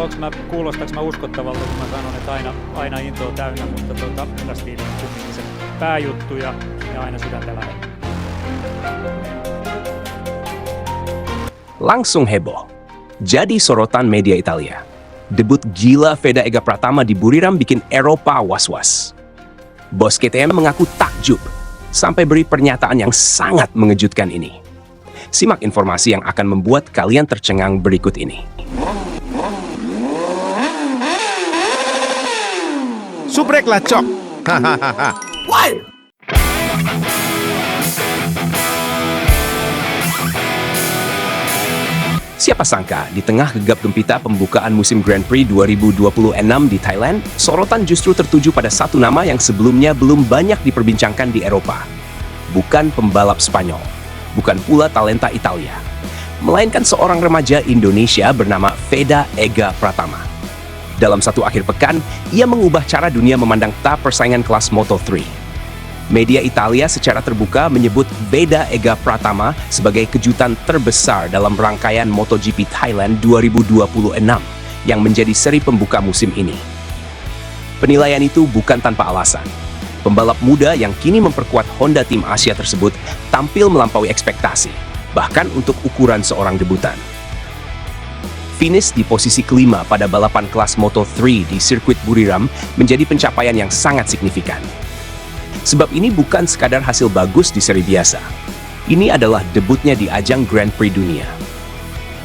Kuulostaako mä uskottavalta, kun mä sanon, että aina intoa täynnä, mutta Rustille on kumminkin se pääjuttu ja aina sydäntä lähellä. Langsung heboh. Jadi sorotan media Italia. Debut gila Veda Ega Pratama di Buriram bikin Eropa was-was. Bos KTM mengaku takjub sampai beri pernyataan yang sangat mengejutkan ini. Simak informasi yang akan membuat kalian tercengang berikut ini. Subrek lah cok. Hahaha. Siapa sangka di tengah gegap gempita pembukaan musim Grand Prix 2026 di Thailand, sorotan justru tertuju pada satu nama yang sebelumnya belum banyak diperbincangkan di Eropa. Bukan pembalap Spanyol, bukan pula talenta Italia, melainkan seorang remaja Indonesia bernama Veda Ega Pratama. Dalam satu akhir pekan, ia mengubah cara dunia memandang persaingan kelas Moto3. Media Italia secara terbuka menyebut Veda Ega Pratama sebagai kejutan terbesar dalam rangkaian MotoGP Thailand 2026 yang menjadi seri pembuka musim ini. Penilaian itu bukan tanpa alasan. Pembalap muda yang kini memperkuat Honda Tim Asia tersebut tampil melampaui ekspektasi, bahkan untuk ukuran seorang debutan. Finish di posisi kelima pada balapan kelas Moto3 di sirkuit Buriram menjadi pencapaian yang sangat signifikan. Sebab ini bukan sekadar hasil bagus di seri biasa. Ini adalah debutnya di ajang Grand Prix dunia.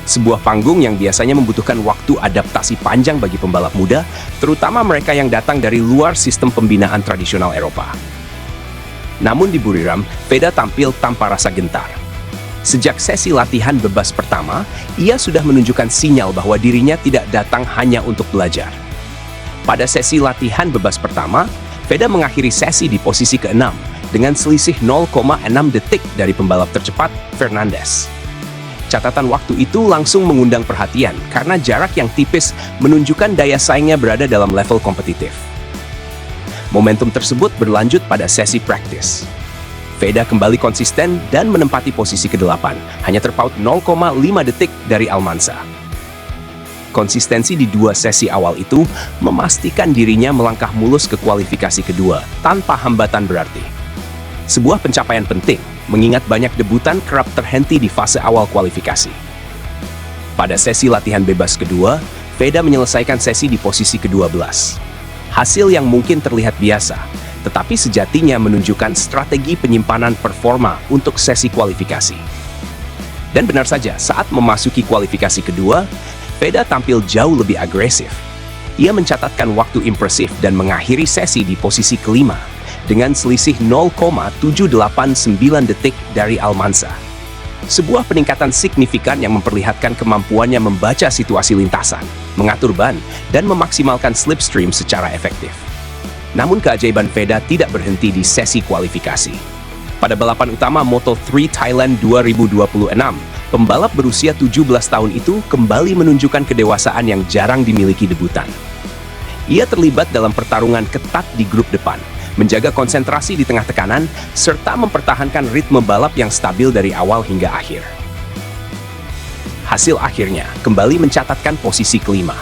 Sebuah panggung yang biasanya membutuhkan waktu adaptasi panjang bagi pembalap muda, terutama mereka yang datang dari luar sistem pembinaan tradisional Eropa. Namun di Buriram, Veda tampil tanpa rasa gentar. Sejak sesi latihan bebas pertama, ia sudah menunjukkan sinyal bahwa dirinya tidak datang hanya untuk belajar. Pada sesi latihan bebas pertama, Veda mengakhiri sesi di posisi ke-6 dengan selisih 0,6 detik dari pembalap tercepat Fernandez. Catatan waktu itu langsung mengundang perhatian karena jarak yang tipis menunjukkan daya saingnya berada dalam level kompetitif. Momentum tersebut berlanjut pada sesi praktis. Veda kembali konsisten dan menempati posisi ke-8, hanya terpaut 0,5 detik dari Almansa. Konsistensi di dua sesi awal itu memastikan dirinya melangkah mulus ke kualifikasi kedua tanpa hambatan berarti. Sebuah pencapaian penting, mengingat banyak debutan kerap terhenti di fase awal kualifikasi. Pada sesi latihan bebas kedua, Veda menyelesaikan sesi di posisi ke-12. Hasil yang mungkin terlihat biasa, tetapi sejatinya menunjukkan strategi penyimpanan performa untuk sesi kualifikasi. Dan benar saja, saat memasuki kualifikasi kedua, Veda tampil jauh lebih agresif. Ia mencatatkan waktu impresif dan mengakhiri sesi di posisi kelima dengan selisih 0,789 detik dari Almansa. Sebuah peningkatan signifikan yang memperlihatkan kemampuannya membaca situasi lintasan, mengatur ban, dan memaksimalkan slipstream secara efektif. Namun keajaiban Veda tidak berhenti di sesi kualifikasi. Pada balapan utama Moto3 Thailand 2026, pembalap berusia 17 tahun itu kembali menunjukkan kedewasaan yang jarang dimiliki debutan. Ia terlibat dalam pertarungan ketat di grup depan, menjaga konsentrasi di tengah tekanan, serta mempertahankan ritme balap yang stabil dari awal hingga akhir. Hasil akhirnya kembali mencatatkan posisi kelima.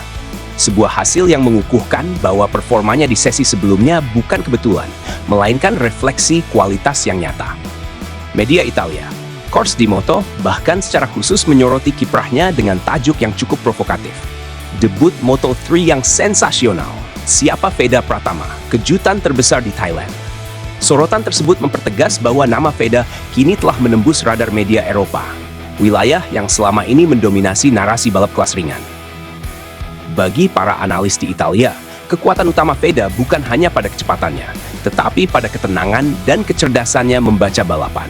Sebuah hasil yang mengukuhkan bahwa performanya di sesi sebelumnya bukan kebetulan, melainkan refleksi kualitas yang nyata. Media Italia, Corse di Moto, bahkan secara khusus menyoroti kiprahnya dengan tajuk yang cukup provokatif. Debut Moto3 yang sensasional. Siapa Veda Pratama, kejutan terbesar di Thailand? Sorotan tersebut mempertegas bahwa nama Veda kini telah menembus radar media Eropa, wilayah yang selama ini mendominasi narasi balap kelas ringan. Bagi para analis di Italia, kekuatan utama Veda bukan hanya pada kecepatannya, tetapi pada ketenangan dan kecerdasannya membaca balapan.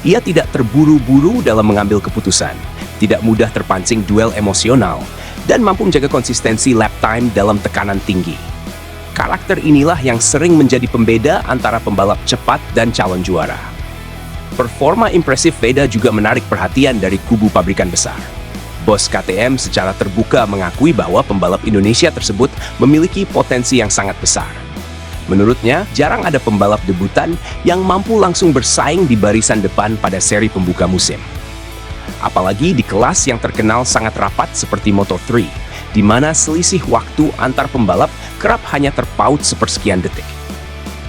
Ia tidak terburu-buru dalam mengambil keputusan, tidak mudah terpancing duel emosional, dan mampu menjaga konsistensi lap time dalam tekanan tinggi. Karakter inilah yang sering menjadi pembeda antara pembalap cepat dan calon juara. Performa impresif Veda juga menarik perhatian dari kubu pabrikan besar. Bos KTM secara terbuka mengakui bahwa pembalap Indonesia tersebut memiliki potensi yang sangat besar. Menurutnya, jarang ada pembalap debutan yang mampu langsung bersaing di barisan depan pada seri pembuka musim. Apalagi di kelas yang terkenal sangat rapat seperti Moto3, di mana selisih waktu antar pembalap kerap hanya terpaut sepersekian detik.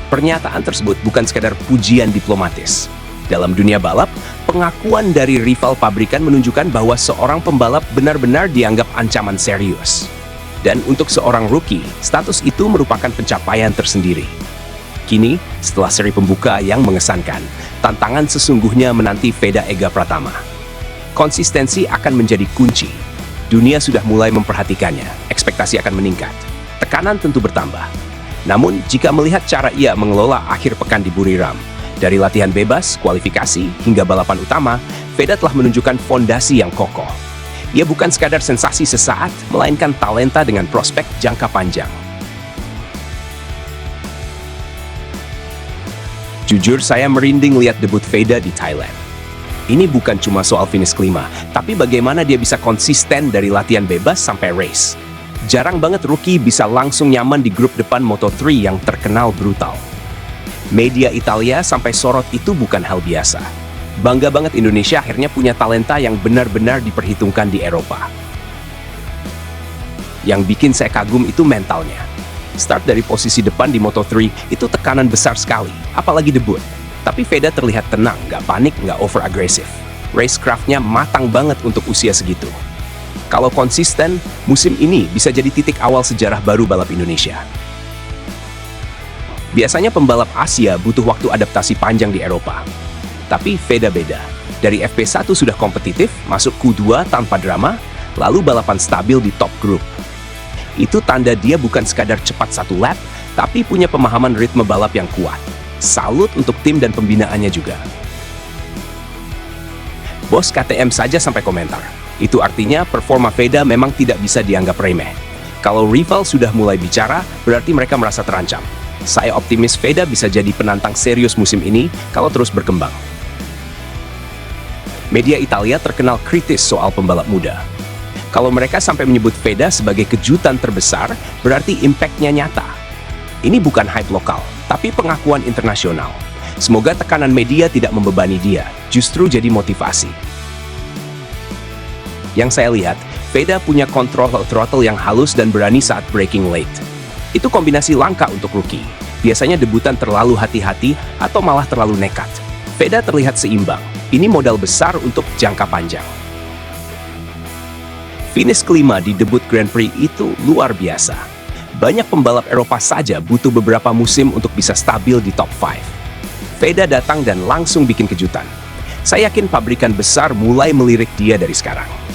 Pernyataan tersebut bukan sekadar pujian diplomatis. Dalam dunia balap, pengakuan dari rival pabrikan menunjukkan bahwa seorang pembalap benar-benar dianggap ancaman serius. Dan untuk seorang rookie, status itu merupakan pencapaian tersendiri. Kini, setelah seri pembuka yang mengesankan, tantangan sesungguhnya menanti Veda Ega Pratama. Konsistensi akan menjadi kunci. Dunia sudah mulai memperhatikannya, ekspektasi akan meningkat. Tekanan tentu bertambah. Namun, jika melihat cara ia mengelola akhir pekan di Buriram, dari latihan bebas, kualifikasi, hingga balapan utama, Veda telah menunjukkan fondasi yang kokoh. Ia bukan sekadar sensasi sesaat, melainkan talenta dengan prospek jangka panjang. Jujur, saya merinding lihat debut Veda di Thailand. Ini bukan cuma soal finish kelima, tapi bagaimana dia bisa konsisten dari latihan bebas sampai race. Jarang banget rookie bisa langsung nyaman di grup depan Moto3 yang terkenal brutal. Media Italia sampai sorot itu bukan hal biasa. Bangga banget Indonesia akhirnya punya talenta yang benar-benar diperhitungkan di Eropa. Yang bikin saya kagum itu mentalnya. Start dari posisi depan di Moto3 itu tekanan besar sekali, apalagi debut. Tapi Veda terlihat tenang, nggak panik, nggak over agresif. Racecraft-nya matang banget untuk usia segitu. Kalau konsisten, musim ini bisa jadi titik awal sejarah baru balap Indonesia. Biasanya pembalap Asia butuh waktu adaptasi panjang di Eropa. Tapi Veda beda. Dari FP1 sudah kompetitif, masuk Q2 tanpa drama, lalu balapan stabil di top group. Itu tanda dia bukan sekadar cepat satu lap, tapi punya pemahaman ritme balap yang kuat. Salut untuk tim dan pembinaannya juga. Bos KTM saja sampai komentar. Itu artinya performa Veda memang tidak bisa dianggap remeh. Kalau rival sudah mulai bicara, berarti mereka merasa terancam. Saya optimis Veda bisa jadi penantang serius musim ini kalau terus berkembang. Media Italia terkenal kritis soal pembalap muda. Kalau mereka sampai menyebut Veda sebagai kejutan terbesar, berarti impact-nya nyata. Ini bukan hype lokal, tapi pengakuan internasional. Semoga tekanan media tidak membebani dia, justru jadi motivasi. Yang saya lihat, Veda punya kontrol throttle yang halus dan berani saat braking late. Itu kombinasi langka untuk rookie. Biasanya debutan terlalu hati-hati atau malah terlalu nekat. Veda terlihat seimbang. Ini modal besar untuk jangka panjang. Finish kelima di debut Grand Prix itu luar biasa. Banyak pembalap Eropa saja butuh beberapa musim untuk bisa stabil di top 5. Veda datang dan langsung bikin kejutan. Saya yakin pabrikan besar mulai melirik dia dari sekarang.